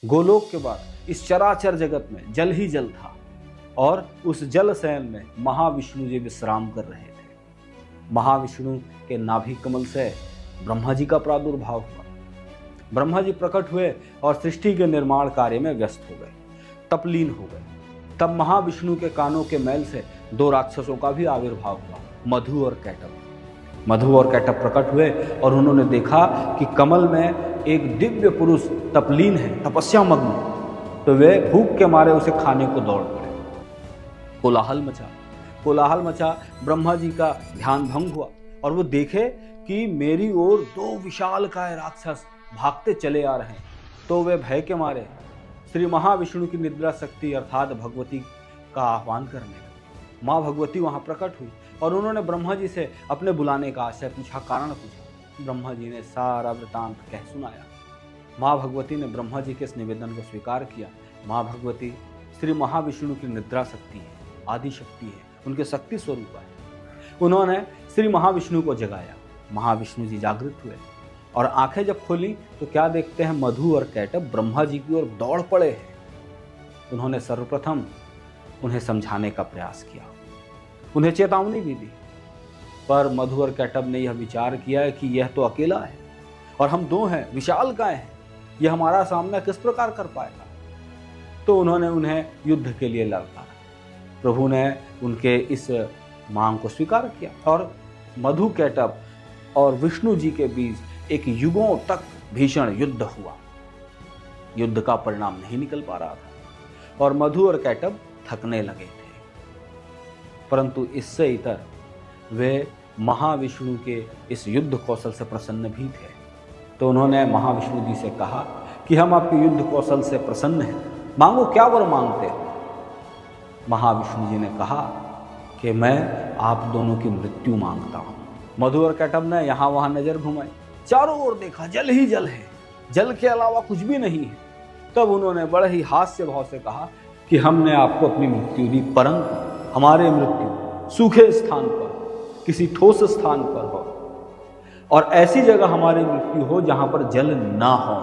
गोलोक के बाद इस चराचर जगत में जल ही जल था और उस जल शयन में महाविष्णु जी विश्राम कर रहे थे। महाविष्णु के नाभि कमल से ब्रह्मा जी का प्रादुर्भाव हुआ। ब्रह्मा जी प्रकट हुए और सृष्टि के निर्माण कार्य में व्यस्त हो गए, तपलीन हो गए। तब महाविष्णु के कानों के मैल से दो राक्षसों का भी आविर्भाव हुआ, मधु और कैटभ। मधु और कैटभ प्रकट हुए और उन्होंने देखा कि कमल में एक दिव्य पुरुष तपलीन है, तपस्या मग्न। तो वे भूख के मारे उसे खाने को दौड़ पड़े। कोलाहल मचा, ब्रह्मा जी का ध्यान भंग हुआ और वो देखे कि मेरी ओर दो विशालकाय राक्षस भागते चले आ रहे हैं। तो वे भय के मारे श्री महाविष्णु की निद्रा शक्ति अर्थात भगवती का आह्वान करने लगे। माँ भगवती वहां प्रकट हुई और उन्होंने ब्रह्मा जी से अपने बुलाने का आशय पूछा, कारण पूछा। ब्रह्मा जी ने सारा वृतांत कह सुनाया। माँ भगवती ने ब्रह्मा जी के इस निवेदन को स्वीकार किया। माँ भगवती श्री महाविष्णु की निद्रा शक्ति है, आदि शक्ति है, उनके शक्ति स्वरूप है। उन्होंने श्री महाविष्णु को जगाया। महाविष्णु जी जागृत हुए और आंखें जब खोली तो क्या देखते हैं, मधु और कैटभ ब्रह्मा जी की ओर दौड़ पड़े हैं। उन्होंने सर्वप्रथम उन्हें समझाने का प्रयास किया, उन्हें चेतावनी भी दी, पर मधु और कैटभ ने यह विचार किया कि यह तो अकेला है और हम दो हैं, विशालकाय हैं, यह हमारा सामना किस प्रकार कर पाएगा। तो उन्होंने उन्हें युद्ध के लिए ललकारा। प्रभु ने उनके इस मांग को स्वीकार किया और मधु कैटभ और विष्णु जी के बीच एक युगों तक भीषण युद्ध हुआ। युद्ध का परिणाम नहीं निकल पा रहा था और मधु और कैटभ थकने लगे थे, परंतु इससे इतर वे महाविष्णु के इस युद्ध कौशल से प्रसन्न भी थे। तो उन्होंने महाविष्णु जी से कहा कि हम आपके युद्ध कौशल से प्रसन्न हैं, मांगो, क्या वर मांगते हो। महाविष्णु जी ने कहा कि मैं आप दोनों की मृत्यु मांगता हूं। मधु और कैटभ ने यहां वहां नजर घुमाई, चारों ओर देखा, जल ही जल है, जल के अलावा कुछ भी नहीं है। तब उन्होंने बड़े ही हास्य भाव से कहा कि हमने आपको अपनी मृत्यु दी, परंतु हमारे मृत्यु सूखे स्थान पर, किसी ठोस स्थान पर हो और ऐसी जगह हमारी मृत्यु हो जहां पर जल ना हो।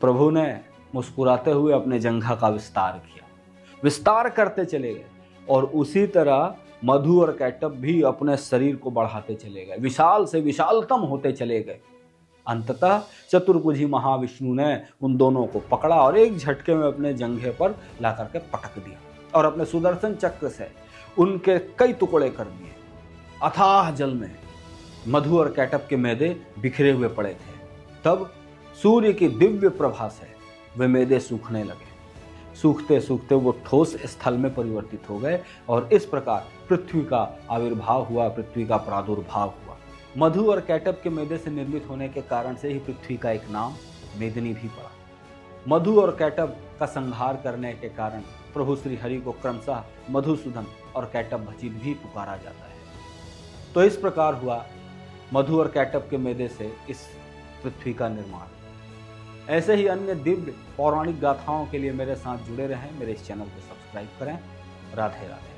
प्रभु ने मुस्कुराते हुए अपने जंघा का विस्तार किया, विस्तार करते चले गए और उसी तरह मधु और कैटभ भी अपने शरीर को बढ़ाते चले गए, विशाल से विशालतम होते चले गए। अंततः चतुर्भुजी महाविष्णु ने उन दोनों को पकड़ा और एक झटके में अपने जंघे पर ला करके पटक दिया और अपने सुदर्शन चक्र से उनके कई टुकड़े कर दिए। अथाह जल में मधु और कैटभ के मैदे बिखरे हुए पड़े थे। तब सूर्य की दिव्य प्रभा से वे मैदे सूखने लगे। सूखते सूखते वो ठोस स्थल में परिवर्तित हो गए और इस प्रकार पृथ्वी का आविर्भाव हुआ, पृथ्वी का प्रादुर्भाव हुआ। मधु और कैटभ के मैदे से निर्मित होने के कारण से ही पृथ्वी का एक नाम मेदिनी भी पड़ा। मधु और कैटभ का संहार करने के कारण प्रभु श्री हरि को क्रमशः मधुसूदन और कैटभ भजित भी पुकारा जाता है। तो इस प्रकार हुआ मधु और कैटभ के मैदे से इस पृथ्वी का निर्माण। ऐसे ही अन्य दिव्य पौराणिक गाथाओं के लिए मेरे साथ जुड़े रहें, मेरे इस चैनल को सब्सक्राइब करें। राधे राधे।